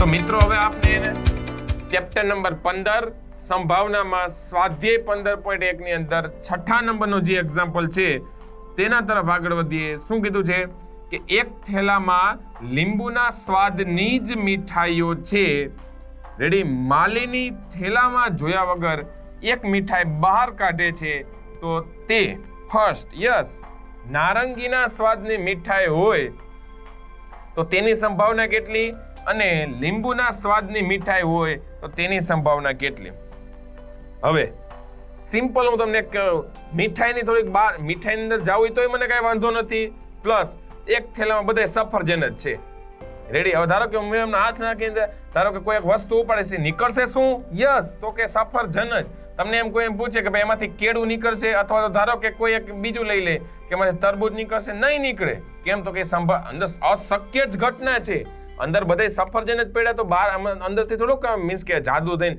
તો મિત્રો હવે આપણે ચેપ્ટર નંબર 15 સંભાવનામાં સ્વાધ્યાય 15.1 ની અંદર છઠ્ઠા નંબરનો જે એક્ઝામ્પલ છે તેના તરફ આગળ વધીએ. શું કીધું છે કે એક થેલામાં લીંબુના સ્વાદની જ મીઠાઈઓ છે. રેડી? માલિની થેલામાં જોયા વગર એક મીઠાઈ બહાર કાઢે છે તો તે ફર્સ્ટ નારંગીના સ્વાદની મીઠાઈ હોય તો તેની સંભાવના કેટલી અને લીંબુના સ્વાદની મીઠાઈ હોય તો તેની સંભાવના કેટલી. હવે સિમ્પલ હું તમને મીઠાઈની થોડીક બહાર મીઠાઈની અંદર જાવ તોય મને કઈ વાંધો નથી. પ્લસ એક થેલામાં બધે સફરજન જ છે. રેડી? હવે ધારો કે મેં એમના હાથ નાખીને ધારો કે કોઈ એક વસ્તુ ઉપાડે છે, નીકળશે શું? તો કે સફરજન જ. તમને એમ કોઈ એમ પૂછે કે ભાઈ એમાંથી કેળું નીકળશે અથવા તો ધારો કે કોઈ એક બીજું લઈ લે કે એમાંથી તરબૂચ નીકળશે, નહીં નીકળે. કેમ? તો કે અંદર અશક્ય જ ઘટના છે. અંદર બધે સફરજન જ પડ્યા તો બહાર અંદરથી થોડુંક મીન્સ કે જાદુ થઈને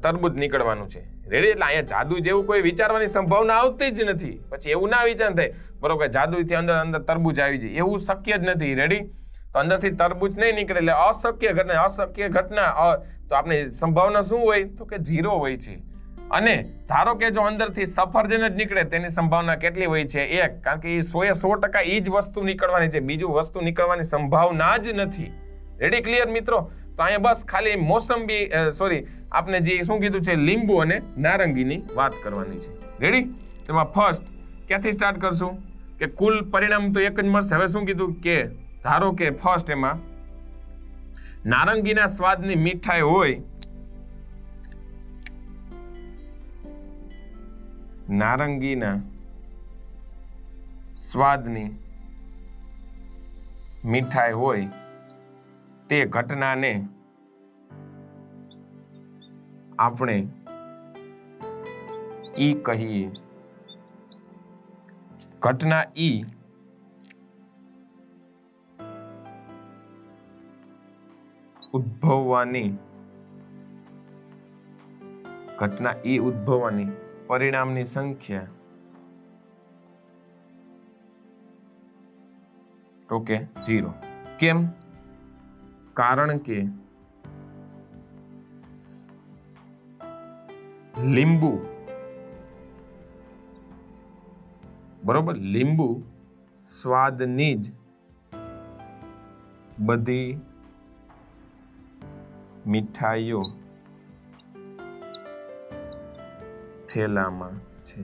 તરબૂચ નીકળવાનું છે. રેડી? એટલે અહીંયા જાદુ જેવું કોઈ વિચારવાની સંભાવના આવતી જ નથી. પછી એવું ના વિચાર થાય બરોબર જાદુથી અંદર તરબૂચ આવી જાય, એવું શક્ય જ નથી. રેડી? તો અંદરથી તરબૂચ નહીં નીકળે એટલે અશક્ય ઘટના તો આપણે સંભાવના શું હોય તો કે 0 હોય છે. અને ધારો કે જો અંદરથી સફરજન જ નીકળે તેની સંભાવના કેટલી હોય છે? 1. કારણ કે એ 100% એ જ વસ્તુ નીકળવાની છે, બીજું વસ્તુ નીકળવાની સંભાવના જ નથી. રેડી? ક્લિયર મિત્રો? તો અહીંયા બસ ખાલી મોસંબી આપણે જે શું કીધું છે લીંબુ અને નારંગીની વાત કરવાની છે. રેડી? તેમાં ફર્સ્ટ ક્યાંથી સ્ટાર્ટ કરશું કે કુલ પરિણામ તો એક જ મળશે. હવે શું કીધું કે ધારો કે ફર્સ્ટ એમાં નારંગીના સ્વાદની મીઠાઈ હોય, નારંગીના સ્વાદની મીઠાઈ હોય તે ઘટનાને આપણે ઈ કહીએ. ઘટના ઈ ઉદ્ભવવાની પરિણામની સંખ્યા તો કે 0. કેમ? કારણ કે લીંબુ સ્વાદની જ બધી મીઠાઈઓ થેલામાં છે,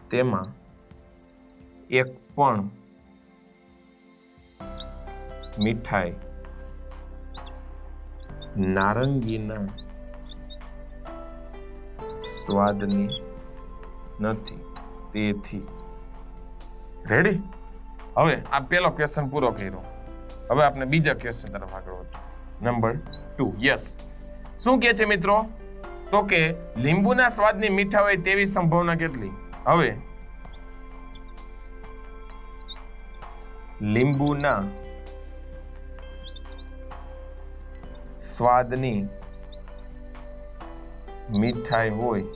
તેમાં એક પણ મીઠાઈ નારંગીના સ્વાદની નથી. તેથી રેડી? હવે આ પહેલો ક્વેશ્ચન પૂરો કર્યો. હવે આપણે બીજા ક્વેશ્ચન તરફ આગળ વધીએ. નંબર 2. શું કહે છે મિત્રો? તો કે લીંબુના સ્વાદની મીઠા હોય તેવી સંભાવના કેટલી? હવે લીંબુના સ્વાદની મીઠાઈ હોય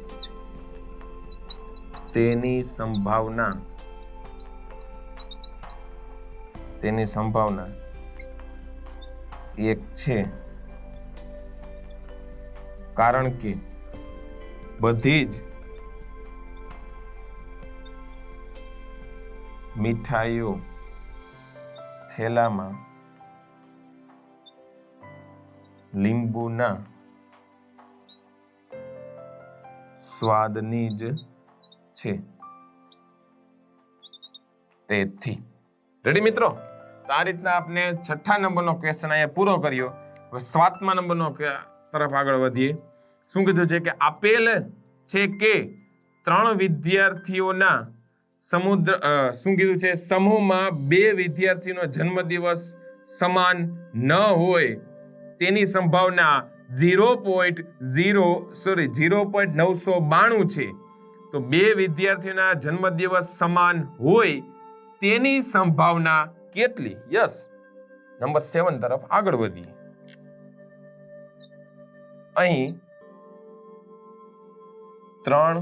તેની સંભાવના 1 છે. કારણ કે બધી જ મીઠાઈઓ થેલામાં લીંબુના સ્વાદની જ છે. તેથી રેડી મિત્રો? તો આ રીતના આપણે છઠ્ઠા નંબરનો ક્વેશ્ચન અહીંયા પૂરો કર્યો. હવે 7મા નંબરનો તરફ આગળ વધીએ. શું કીધું છે કે આપેલ છે કે 3 વિદ્યાર્થીઓના સમૂહમાં 2 વિદ્યાર્થીનો જન્મદિવસ સમાન ન હોય તેની સંભાવના 0.992 છે. તો 2 વિદ્યાર્થીઓના જન્મદિવસ સમાન હોય તેની સંભાવના કેટલી? નંબર 7 તરફ આગળ વધીએ. અહીં 3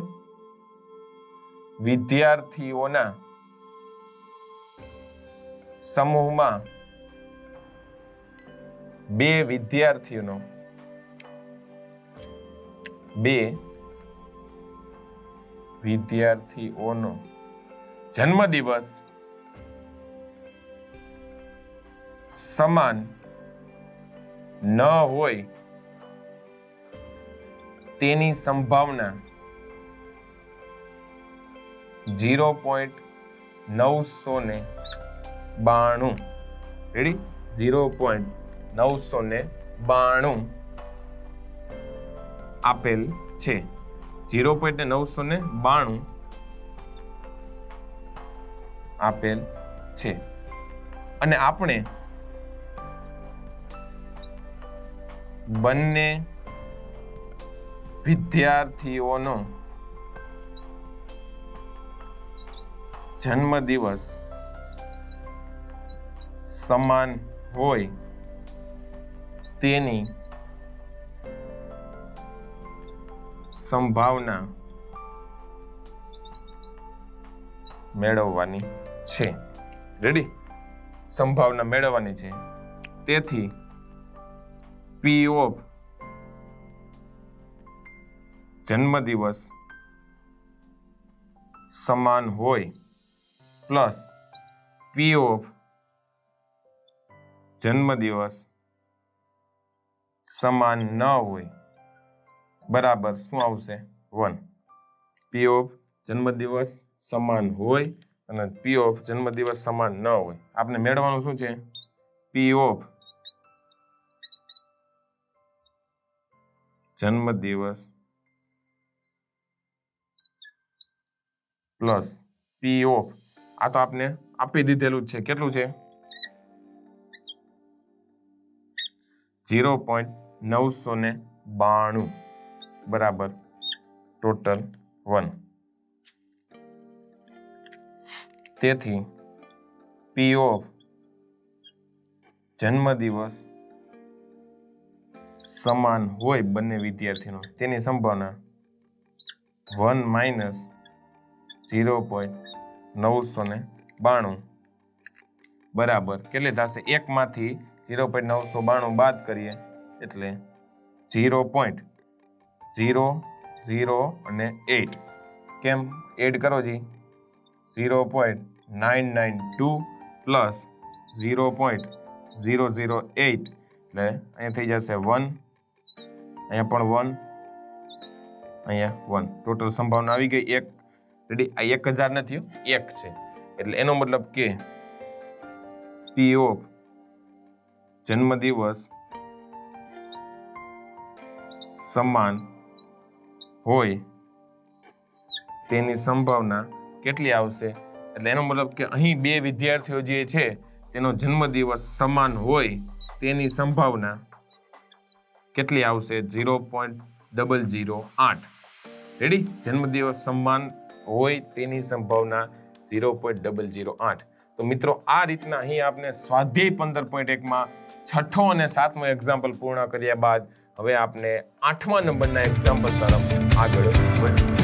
વિદ્યાર્થીઓના સમૂહમાં 2 વિદ્યાર્થીઓનો બે વિદ્યાર્થીઓનો જન્મદિવસ સમાન ન હોય તેની સંભાવના 0.992 રેડી 0.992 આપેલ છે 0.992 આપેલ છે અને આપણે બંને વિદ્યાર્થીઓનો જન્મદિવસ સમાન હોય તેની સંભાવના મેળવવાની છે રેડી સંભાવના મેળવવાની છે તેથી પી ઓફ જન્મદિવસ સમાન હોય પ્લસ પી ઓફ જન્મદિવસ સમાન ન હોય બરાબર શું આવશે 1 પી ઓફ જન્મદિવસ સમાન હોય અને પી ઓફ જન્મદિવસ સમાન ન હોય આપણે મેળવવાનું શું છે પી ઓફ જન્મદિવસ પ્લસ પી ઓફ આ તો આપને આપી દીધેલું છે કેટલું છે 0.992 બરાબર ટોટલ 1 તેથી પી ઓફ જન્મદિવસ સમાન હોય બંને વિદ્યાર્થીનો તેની સંભાવના 1 - 0.992 બરાબર કેટલી થશે એકમાંથી 0.992 બાદ કરીએ એટલે 0.008 કેમ એડ કરો જી 0.992 પ્લસ 0.008 એટલે અહીંયા થઈ જશે 1 અહીંયા પણ 1 અહીંયા 1 ટોટલ સંભાવના આવી ગઈ 1 રેડી આ 1000 નથી 1 છે એટલે એનો મતલબ કે પી ઓફ જન્મદિવસ સમાન હોય તેની સંભાવના કેટલી આવશે એટલે એનો મતલબ કે અહીં બે વિદ્યાર્થીઓ જે છે તેનો જન્મદિવસ સમાન હોય તેની સંભાવના કેટલી આવશે 0.008 રેડી જન્મદિવસ સમાન હોય તેની સંભાવના 0.008 તો મિત્રો આ રીતના અહીં આપણે સ્વાધ્યાય 15.1 માં છઠ્ઠો અને સાતમો એક્ઝામ્પલ પૂર્ણ કર્યા બાદ હવે આપણે 8મા નંબરના એક્ઝામ્પલ તરફ આગળ વધીએ